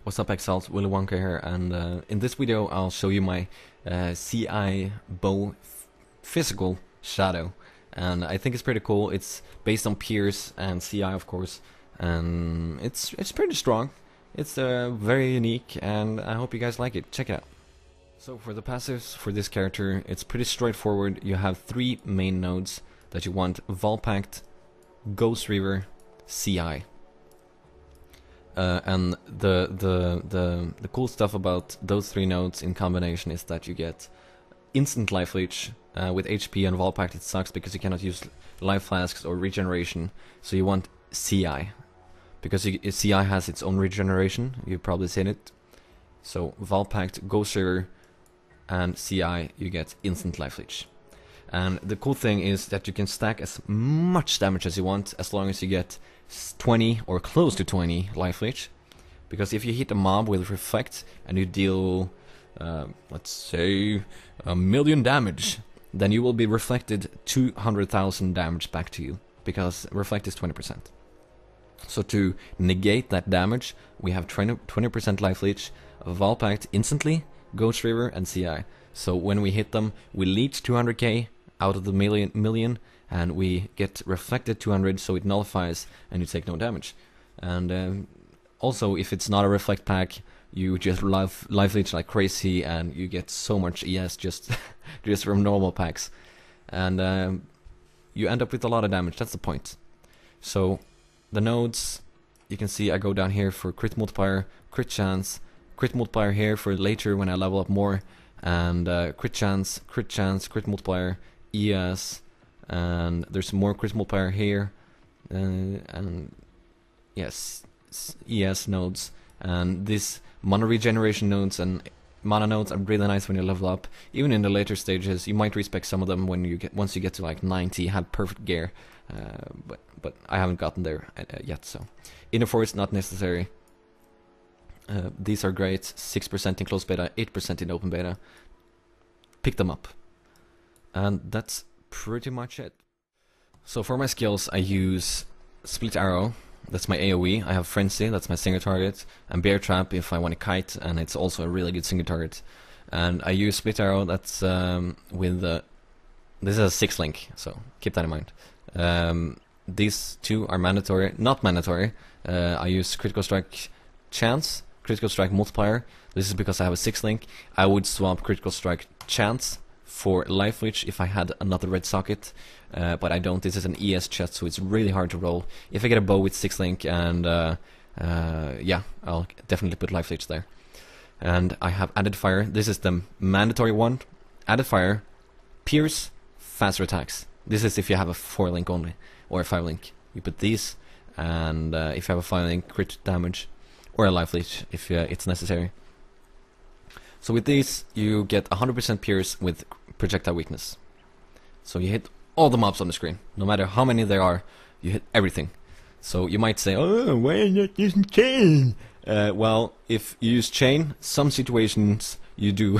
What's up, Exiles? Willywonka here, and in this video I'll show you my CI bow physical shadow, and I think it's pretty cool. It's based on Phys and CI, of course, and it's pretty strong. It's very unique, and I hope you guys like it. Check it out. So for the passives for this character, it's pretty straightforward. You have three main nodes that you want: Volpact, Ghost Reaver, CI. And the cool stuff about those three nodes in combination is that you get instant life leech. With HP and Volpact it sucks because you cannot use life flasks or regeneration, so you want CI. Because CI has its own regeneration, you've probably seen it. So Volpact, Ghost Reaver and CI, you get instant life leech. And the cool thing is that you can stack as much damage as you want, as long as you get 20 or close to 20 life leech. Because if you hit a mob with Reflect and you deal, let's say, 1,000,000 damage, then you will be reflected 200,000 damage back to you, because Reflect is 20%. So to negate that damage, we have 20% life leech, Volpact instantly, Ghost Reaver and CI. So when we hit them, we leech 200k out of the million, and we get reflected 200, so it nullifies and you take no damage. And also, if it's not a reflect pack, you just life leech like crazy, and you get so much ES just just from normal packs, and you end up with a lot of damage. That's the point. So the nodes, you can see I go down here for crit multiplier, crit chance, crit multiplier here for later when I level up more, and crit chance, crit multiplier, ES, and there's more crit multiplier here, and yes, ES nodes, and these mana regeneration nodes and mana nodes are really nice when you level up. Even in the later stages, you might respec some of them when you get once you get to like 90, have perfect gear, but I haven't gotten there yet. So inner force not necessary. These are great. 6% in closed beta, 8% in open beta. Pick them up, and that's pretty much it. So for my skills, I use Split Arrow. That's my AoE. I have Frenzy, that's my single target, and Bear Trap if I want to kite, and it's also a really good single target. And I use Split Arrow, that's with this is a 6-link, so keep that in mind. These two are mandatory, not mandatory. I use Critical Strike Chance, Critical Strike Multiplier. This is because I have a 6-link. I would swap Critical Strike Chance for life leech if I had another red socket, but I don't. This is an ES chest, so it's really hard to roll. If I get a bow with 6-link, and yeah, I'll definitely put life leech there. And I have added fire. This is the mandatory one. Added fire, pierce, faster attacks. This is if you have a 4-link only, or a 5-link. You put these, and if you have a 5-link, crit damage, or a life leech if it's necessary. So with these, you get 100% pierce with projectile weakness. So you hit all the mobs on the screen, no matter how many there are. You hit everything. So you might say, "Oh, why not using chain?" Well, if you use chain, some situations you do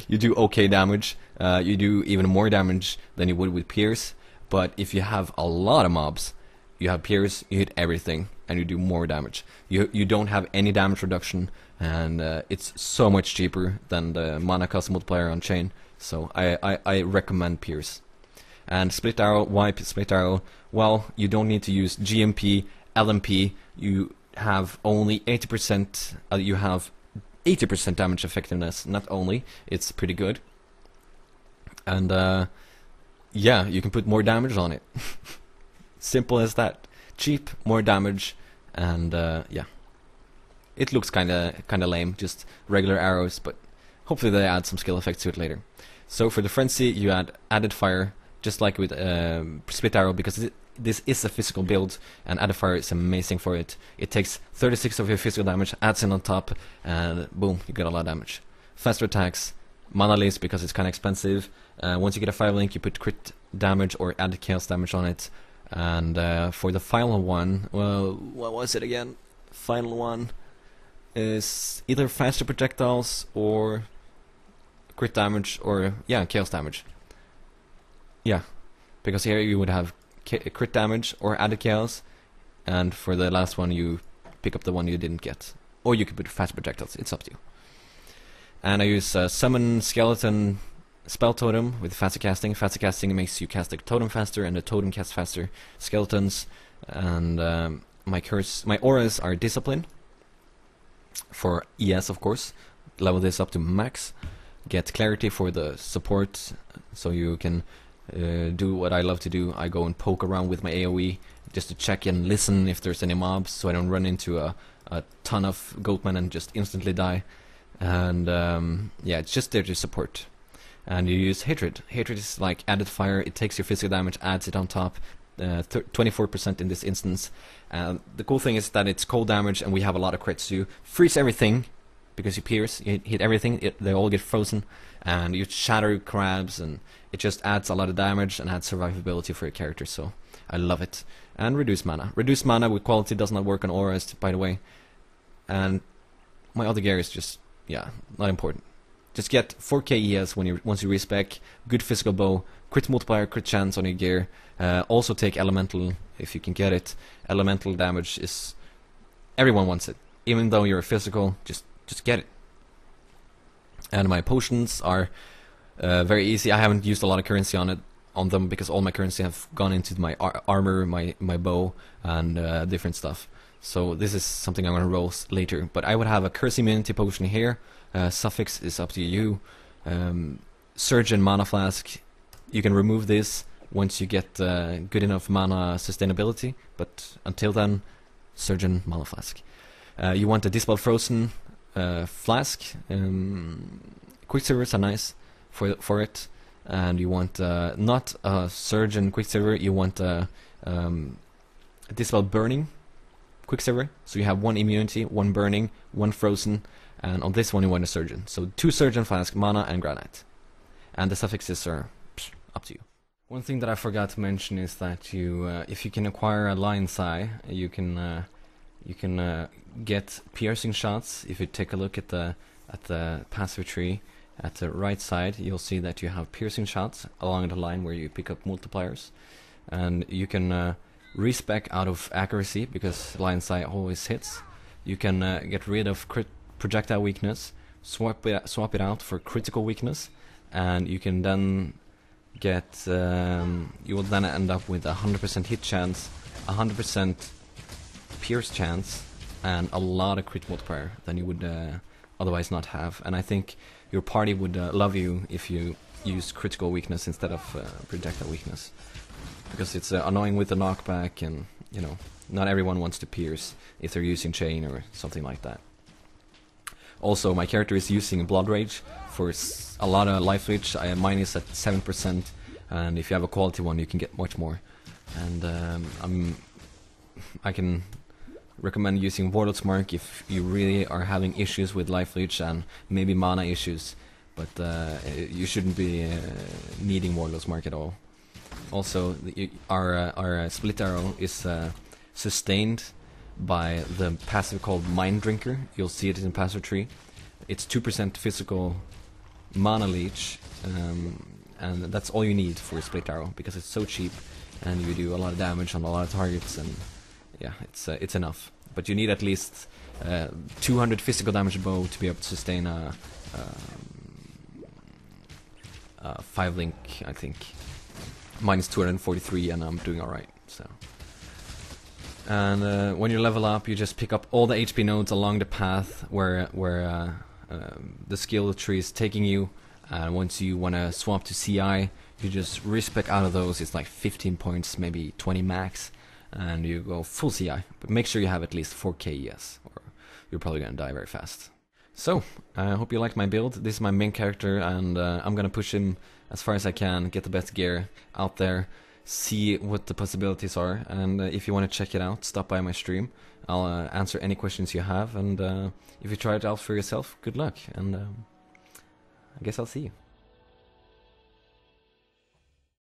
you do okay damage. You do even more damage than you would with pierce. But if you have a lot of mobs, you have pierce, you hit everything, and you do more damage. You don't have any damage reduction, and it's so much cheaper than the mana cost multiplier on chain. So I recommend pierce. And Split Arrow, why Split Arrow? Well, you don't need to use GMP, LMP. You have only 80%. You have 80% damage effectiveness. Not only, it's pretty good. And yeah, you can put more damage on it. Simple as that. Cheap, more damage, and yeah, it looks kinda lame, just regular arrows, but hopefully they add some skill effects to it later. So for the Frenzy, you add added fire, just like with Split Arrow, because this is a physical build, and added fire is amazing for it. It takes 36 of your physical damage, adds in on top, and boom, you get a lot of damage. Faster attacks, mana least because it's kinda expensive. Once you get a 5-link, you put crit damage or added chaos damage on it. And for the final one, well, what was it again? Final one is either faster projectiles or crit damage, or yeah, chaos damage. Yeah, because here you would have crit damage or added chaos, and for the last one you pick up the one you didn't get. or you could put fast projectiles, it's up to you. And I use Summon Skeleton Spell Totem with faster casting. Faster casting makes you cast the totem faster, and the totem casts faster skeletons. And my auras are Discipline for ES, of course. Level this up to max. Get Clarity for the support, so you can do what I love to do. I go and poke around with my AoE just to check and listen if there's any mobs, so I don't run into a ton of goatmen and just instantly die. And yeah, it's just there to support. And you use Hatred. Hatred is like added fire. It takes your physical damage, adds it on top. 24% in this instance. The cool thing is that it's cold damage, and we have a lot of crits. You freeze everything because you pierce. You hit everything. They all get frozen, and you shatter crabs, and it just adds a lot of damage and adds survivability for your character. So I love it. And reduce mana. Reduce mana with quality does not work on auras, by the way. And my other gear is just, yeah, not important. Just get 4k ES once you respec, good physical bow, crit multiplier, crit chance on your gear. Also take elemental if you can get it. Elemental damage is, everyone wants it. Even though you're physical, just get it. And my potions are very easy. I haven't used a lot of currency on them because all my currency have gone into my armor, my bow, and different stuff. So this is something I'm gonna roll later. But I would have a curse immunity potion here. Suffix is up to you. Surgeon mana flask. You can remove this once you get good enough mana sustainability. But until then, Surgeon mana flask. You want a Dispel Frozen flask. Quicksilvers are nice for it. And you want not a Surgeon Quicksilver. You want a Dispel Burning Quicksilver. So you have 1 immunity, 1 burning, 1 frozen. And on this one you want a Surgeon. So 2 Surgeon Flask, mana and granite. And the suffixes are up to you. One thing that I forgot to mention is that you, if you can acquire a Lion's Eye, you can get piercing shots. If you take a look at the passive tree at the right side, you'll see that you have piercing shots along the line where you pick up multipliers, and you can respec out of accuracy because Lion's Eye always hits. You can get rid of projectile weakness, swap it out for critical weakness, and you can then get you will then end up with 100% hit chance, 100% pierce chance, and a lot of crit multiplier than you would otherwise not have. And I think your party would love you if you use critical weakness instead of projectile weakness, because it's annoying with the knockback, and you know, not everyone wants to pierce if they're using chain or something like that. Also, my character is using Blood Rage for a lot of life leech. Mine is at 7%, and if you have a quality one, you can get much more. And I can recommend using Warlord's Mark if you really are having issues with life leech and maybe mana issues, but you shouldn't be needing Warlord's Mark at all. Also, our split arrow is sustained by the passive called Mind Drinker. You'll see it in passive tree. It's 2% physical mana leech, and that's all you need for a split arrow because it's so cheap, and you do a lot of damage on a lot of targets, and yeah, it's enough. But you need at least 200 physical damage bow to be able to sustain a 5-link, I think. Mine is 243, and I'm doing alright. So. And when you level up, you just pick up all the HP nodes along the path where the skill tree is taking you. And once you want to swap to CI, you just respec out of those. It's like 15 points, maybe 20 max, and you go full CI. But make sure you have at least 4k ES, or you're probably going to die very fast. So, I hope you liked my build. This is my main character, and I'm going to push him as far as I can, get the best gear out there, see what the possibilities are, and if you want to check it out, stop by my stream. I'll answer any questions you have, and if you try it out for yourself, good luck, and I guess I'll see you.